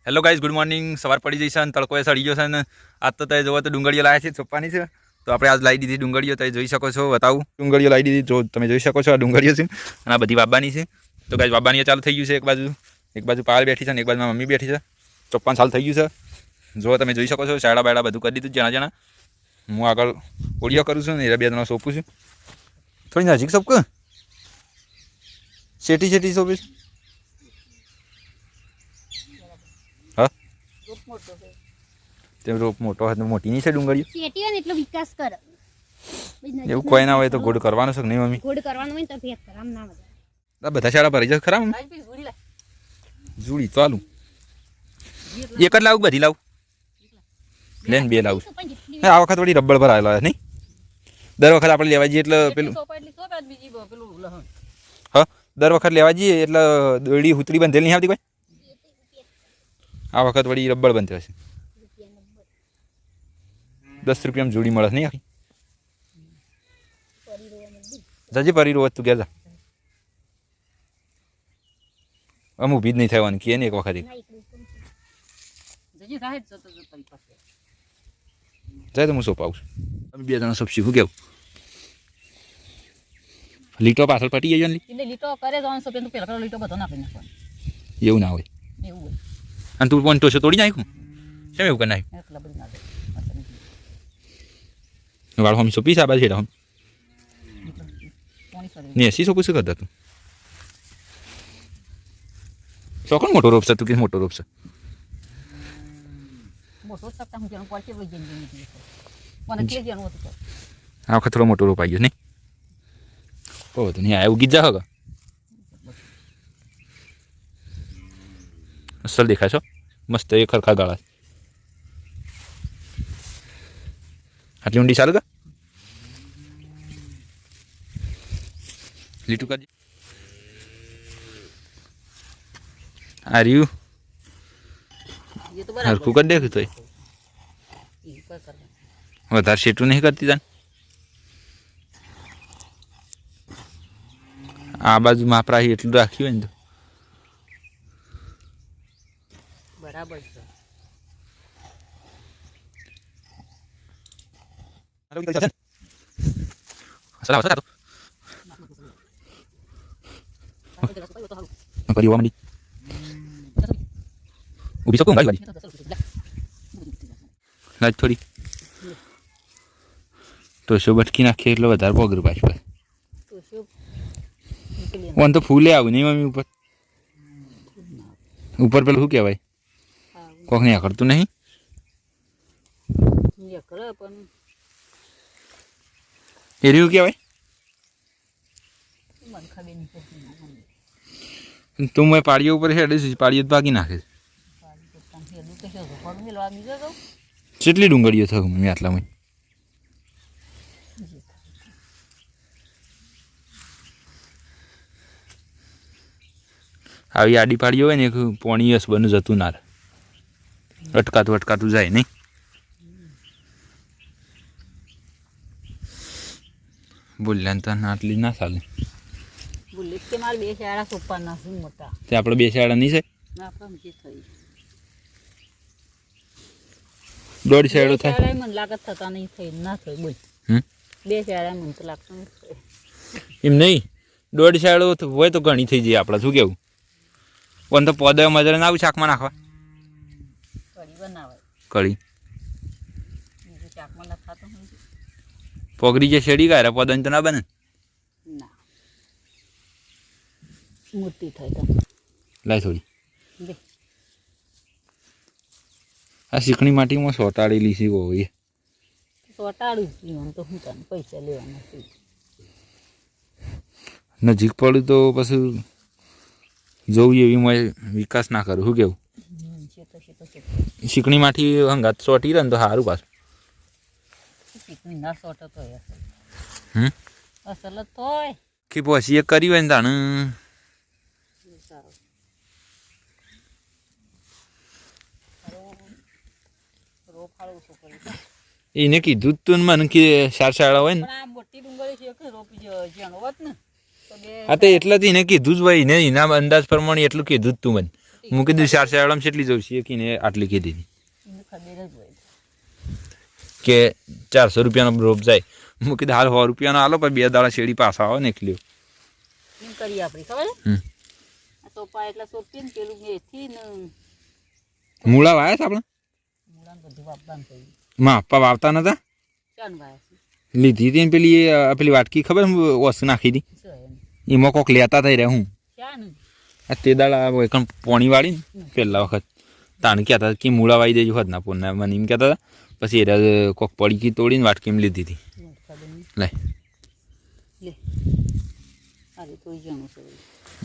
Hello guys, good morning. સવાર પડી જઈ છે અને તડકોએ સડી ગયો છે અને આજ તો તમે જોવો તો ડુંગળીઓ લાવ્યા છે ચોપ્પાની છે. તો આપણે આજ લાવી દીધી ડુંગળીઓ, તમે જોઈ શકો છો. બતાવું, ડુંગળીઓ લાવી દીધી, જો તમે જોઈ શકો છો આ ડુંગળીઓ છે અને આ બધી બાબાની છે. તો ગાઈઝ બાબાની ચાલુ થઈ ગયું છે. એક બાજુ પાળ બેઠી છે અને એક બાજુ મમ્મી બેઠી છે. ચોપ્પાન ચાલુ થઈ ગયું છે. જો તમે જોઈ શકો છો, શાળા બાયડા બધું કરી દીધું જણા જણા. હું આગળ ઓડિયો કરું છું ને એ બે જણા સોંપું છું. થોડી નજીક સોંપ કે શેટી શેટી સોંપીશ. તે રોપ મોટો હોય તો મોટી નહીં છે ડુંગળીઓ. શેટી હોય ને એટલો વિકાસ કરે. એવું કોઈ ના હોય તો ગોળ કરવાનો છે કે નહીં મમ્મી? ગોળ કરવાનું હોય તો ભેદ કર, આમ ના મજા. આ બધા શાળા ભરી જશે ખરા મમ્મી? જુડી ચાલુ એક જ લાવું, બધી લાવું લેન બે લાવું. આ વખત વળી રબડ પર આવેલો નહીં. દર વખત આપણે લેવા જઈએ એટલે પેલું હા, દર વખત લેવા જઈએ એટલે દોડી હુતરી બંધેલી નહીં આવતી કોઈ. આ વખત વળી રબડ બંધ હશે. 10 રૂપિયામાં જોડી મળે નહીં આખી. જજી પરી રોજ તું ગયા અમુક ઊભી જ નહીં થવાની કે ને એક વખત જાય તો હું સોંપાવું છું. અમે બે જણા સોંપશું. શું કેવું? લીટો પાછળ પટી જાય ને લીટો કરે તો પેલા લીટો બધો નાખી નાખવાનો. એવું ના હોય. એવું હોય અને તું પણ ટોસો તોડી નાખ્યું કેમ એવું કરી નાખ્યું? એટલા બધી ના વાળ હમ સોંપી છે આ બાજુ હેઠળ દે ને એસી સોંપું શું કરતા તું? ચોકણ મોટો રોપ છે તું કે મોટો રોપ છે? મોટો સપ્તાહ હું જેનું પડશે લઈ જઈને નીકળી મને કે જેનું હતું આ વખત થોડો મોટો રોપ આવી ગયો નહીં. ઓ તો નહીં આ ઉગી જ જા હોગા. અસલ દેખાય છો મસ્ત એ ખરખા ગાળા. આટલી ઊંડી ચાલુ કા લીટું કાજી આ રહ્યું એ તો હરખું કરી દેખું તોય વધારે શેટું નહીં કરતી તાન. આ બાજુ માપરા એટલું રાખ્યું હોય ને તો બરાબર છે. ઉભી શકું ગાડી લાજ થોડી તો શું બટકી નાખીએ એટલે વધારે પગરું પાછું. તો શું ઓન તો ફૂલે આવું નહીં મમ્મી ઉપર ઉપર પેલું શું કહેવાય કોક નહીં કરતું નહીં. કરે પણ એ રહ્યું કહેવાય મને ખબર નહીં પડતી. તું મેં પાડીઓ ઉપર હેડે પાડીઓ ભાગી નાખે. કેટલી ડુંગળીઓ થયું મમ્મી આટલામાં? આવી આડી પાડીઓ હોય ને એક પોણી યસ બનું જતું ના અટકાતું અટકાતું જાય નહીં. બોલ્યા ને તને આટલી ના ચાલે. બોલે કે મારે બે શાળા સોપાના શું મોટા તે આપણે બે શાળા નહીં છે આપણે જે થઈ દોઢ શાળો થાય. શાળા મને લાગત થતા નહીં થઈ ના થઈ બોલ. બે શાળા મને તો લાગતું નહીં એમ નહીં દોઢ શાળો હોય તો ઘણી થઈ જાય આપણે. શું કેવું? પણ તો પોદા મજરે ના આવું શાકમાં નાખવા કઢી બનાવાય. કઢી બીજું શાકમાં ના ખાતો હોય પોગરી જે શેડી ગાય પોદાની તો ના બને. ના મોટી થઈ તો લાય થોડી દે આ શીખણી માટીમાં સોટાડેલી છે હોય સોટાડું જીવન તો હું તને પૈસા લેવાના છે. નજીક પડ્યું તો પછી જોવું એવી મેં વિકાસ ના કરું. શું કેવું? શીખણી માટી હંગાત સોટી રહે ને તો સારું પાછું. ના સોટો તો અસલ જ તો હોય કે પછી એ કર્યું હોય ને તાણ એને કીધું તું મને કે શાળા હોય ને મોટી ડુંગળી છે રોપી જ્યાં હોત ને હા તો એટલે જ એને કીધું જ ભાઈ એને એના અંદાજ પ્રમાણે એટલું કીધું જ તું મને હું કીધું 4 શિયાળામાં કેટલી જવું છે કીને આટલી કીધી હતી એને ખબર જ હોય કે 400 રૂપિયાનો રોપ જાય હું કીધું હાલ 100 રૂપિયાનો આલો પણ 2 દાડા શેરડી પાછા આવો ને એકલી એમ કરીએ આપણે ખબર હમ. આ સોપા એટલે સોપી ને પેલું મેથી ને મૂળા વાયા છે આપણે મૂળાને બધું વાપવાનું થયું માં આપવા વાવતા નતા ચાન વાયા છે લીધી હતી ને પેલી વાટકી ખબર ઓસ નાખી હતી શું એમ એમાં કોક લેતા થઈ રહ્યા હું ચાન આ તે દાડા એકણ પોણી વાળી ને પહેલા વખત તાણ કહેતા કે મૂળા વાવી દેજો હદ ના પોના મને એમ કહેતા હતા પછી એ કોક પડીકી તોડીને વાટકીમાં લીધી હતી ખબર નહીં લે લે અરે તો જણું છે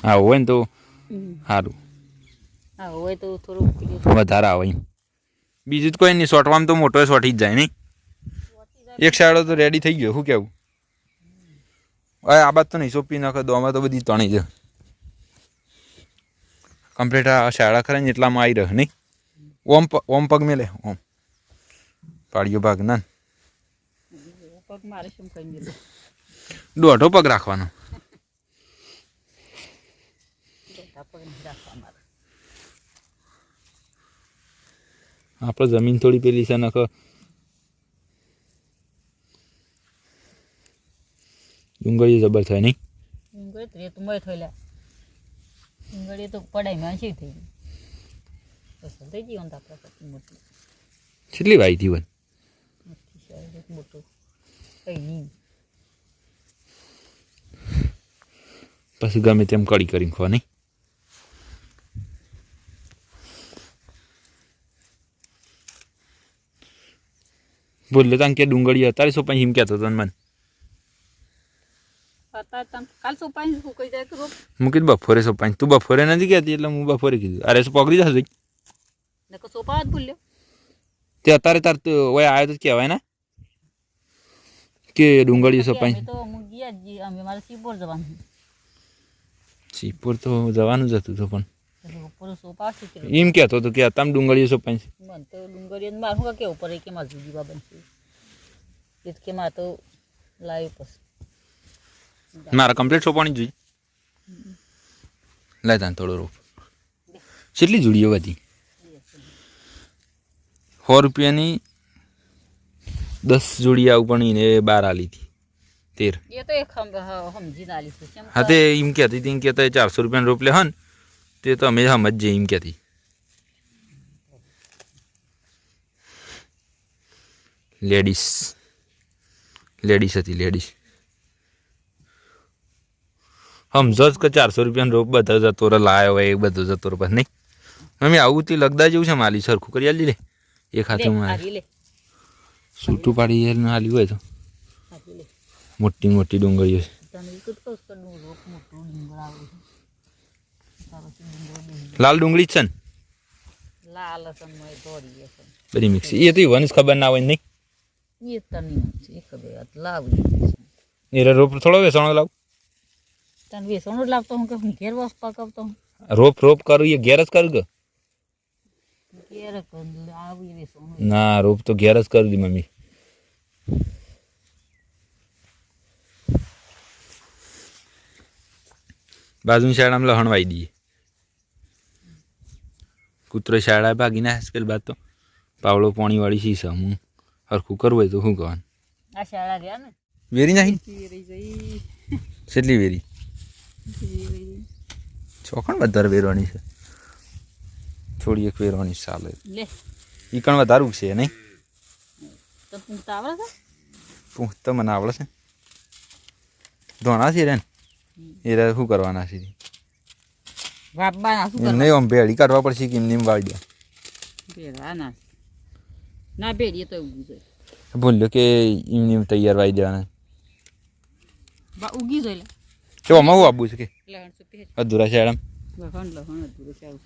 હા હોય ને તો સારું હા હોય તો થોડું પેલું વધારે આવે એમ બીજું તો કોઈ નહીં શોર્ટવામાં તો મોટો શોર્ટી જ જાય નહીં એક શાળો તો રેડી થઈ ગયો શું કેવું હવે આ બાદ તો નહીં સોંપી નાખો દોમાં તો બધી તણી છે કમ્પ્લીટ આ શાળા ખરા ને એટલામાં આવી રહ્યો નહીં ઓમ પગ મેલે ઓમ પાડ્યો ભાગ ના પગ મારે શું કહી દીધું દોઢો પગ રાખવાનો પગ નહીં રાખવા મારે આપણે જમીન થોડી પેલી છે નખ ડુંગળી જબર થાય નહીં ડુંગળી તો રેતુંમાં થયેલા ડુંગળી તો પડાઈમાં શી થઈ ગઈ પસંદ થઈ ગઈ આપણે પછી મોટી કેટલી વાઈ હતી વન મોટી શાયદ મોટું કંઈ નહીં પછી ગમે તેમ કડી કરીને ખવા નહીં બોલે તાન કે ડુંગળી અત્યારે સોપાઈ એમ કહેતો હતો ને મને કાલ સોપાઈ સુકાઈ જાય કે રોપ હું કીધું બપોરે સોપાઈ તું બપોરે નથી કહેતી એટલે હું બપોરે કીધું અરે પકડી જશે ને કો સોપા જ ભૂલ્યો તે અત્યારે તાર ઓય આવ્યો તો કહેવાય ને કે ડુંગળી સોપાઈ અમે તો હું ગયા જ અમે મારે સીપોર જવાનું સીપુર તો જવાનું જ હતું તો પણ ઉપર સોપા શીખી એમ કહેતો હતો કે તમે ડુંગળી સોપાઈ મને તો ડુંગળી મારું કે ઉપર કે મારે જુદી બાબન છે કે માં તો લાવ્યો પછી મારા કમ્પ્લીટ સોપાણી જોઈએ લાય તાન થોડો રોપ કેટલી જોડીઓ હતી 100 રૂપિયાની 10 જોડી આવું પણ એને 12 આલી હતી 13 એ તો એક સમજી નાલી છે કેમ હા તે એમ કહેતી હતી કે 400 રૂપિયાનો રોપ લે હન તે તો અમે સમજીએ એમ કહેતી લેડીસ હતી લેડીસ સમજો જ કે 400 રૂપિયાનો રોપ બધા જતો રહે લાયો હોય એ બધું જતો રહે નહીં મમ્મી આવું તે લગદા જેવું છે માલી સરખું કરી આલી લે એક હાથે લે છૂટું પાડી હાલી હોય તો લે મોટી મોટી ડુંગળીઓ છે તને એક જ કહું કે રોપ મોટું ડુંગળ આવે છે તારો ડુંગળ લાલ ડુંગળી જ છે ને લાલ સમય દોડી છે બધી મિક્સ એ તો વંશ ખબર ના હોય નહીં એ તની છે એ ખબર લાવી એ રોપ થોડો વેસણો લાવ તને વેસણો જ લાવતો હું કે હું ઘેર વાસ પકાવતો હું રોપ કરું એ ઘેર જ કરું કે ઘેર આવી વેસણો ના રોપ તો ઘેર જ કરી દી મમ્મી બાજુની શાળામાં લહણ વાઈ દઈએ કૂતરો શાળા ભાગી ના પેલ બાદ તો પાવડો પાણી વાળી શીશા હું હરખું કરવું હોય તો શું કહેવાનું આ શાળા ગયા ને વેરી નાખી રહી જઈ કેટલી વેરી ચોખણ વધારે વેરવાની છે થોડી એક વેરવાની ચાલે લે ઈ કણ વધારું છે નહીં તો તું તો આવડે છે પૂછ તો મને આવડે છે ધોણા છે રે એ શું કરવાના છે બાબા ના શું એમને આમ ભેળી કાઢવા પડશે કે એમને વાળી દે ભેળા ના ના ભેળીએ તો ઉગી જાય ભૂલ્યો કે એમને તૈયાર વાળી દેવાના બા ઉગી જાય કે આમાં હું આપવું છે કે લહણ સુપી અધૂરા શાળા લહણ અધૂરો ચાલુ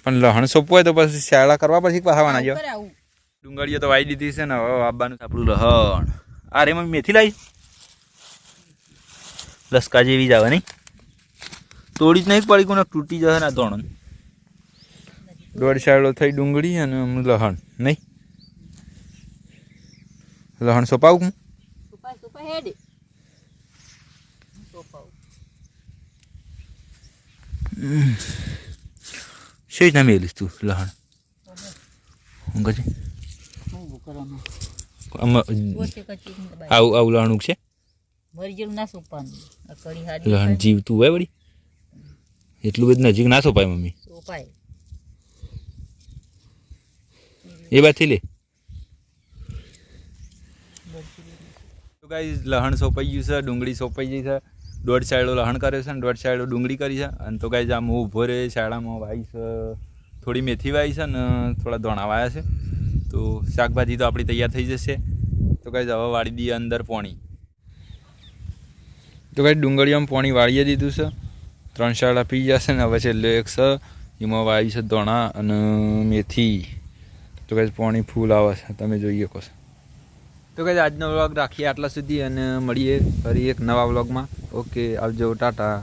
પણ લહણ સોંપવું હોય તો પછી શાળા કરવા પછી પાવાના જો કરે આવું ડુંગળીઓ તો વાઈ દીધી છે ને હવે આપવાનું આપણું લહણ આ રે મમ્મી મેથી લાવી લસકા જેવી જ આવે નહીં તોડી જ નહીં પડી કોને તૂટી જશે ને ધોણ દોઢ શાળો થઈ ડુંગળી અને લહણ નહીં લહણ સોંપાવું હું સુપાય સુપાય હેડે સોપાવ શી રીતના મેલીશ તું લહણ હું કહે શું કરવાનું આમાં ઓછી કચી આવું આવું લહણ ઉગશે મરી જેવું ના સોપાનું આ કઢી હાડી લહણ જીવતું હોય વળી એટલું બધું નજીક ના સોપાય મમ્મી સોપાય એ બાજુથી લે તો ગાઈસ લહણ સોપાઈ ગયું છે ડુંગળી સોપાઈ ગઈ છે દોઢ સાયડો લહણ કર્યો છે અને દોઢ સાયડો ડુંગળી કરી છે અને તો ગાઈસ આમ ઊભો રહે શાળામાં વાવી છે થોડી મેથી વાવી છે ને થોડા ધોણા વાયા છે તો શાકભાજી તો આપણી તૈયાર થઈ જશે તો ગાઈસ હવે વાળી દઈએ અંદર પોણી તો ગાઈસ ડુંગળીમાં પોણી વાળીએ દીધું છે 3 શાળા પી જશે ને હવે છેલ્લે એક છે એમાં વાવી છે ધોણા અને મેથી તો ગાઈસ પાણી ફૂલ આવે છે તમે જોઈ શકો છો તો ગાઈસ આજનો વ્લોગ રાખીએ આટલા સુધી અને મળીએ ફરી એક નવા વ્લોગમાં ઓકે આવજો ટાટા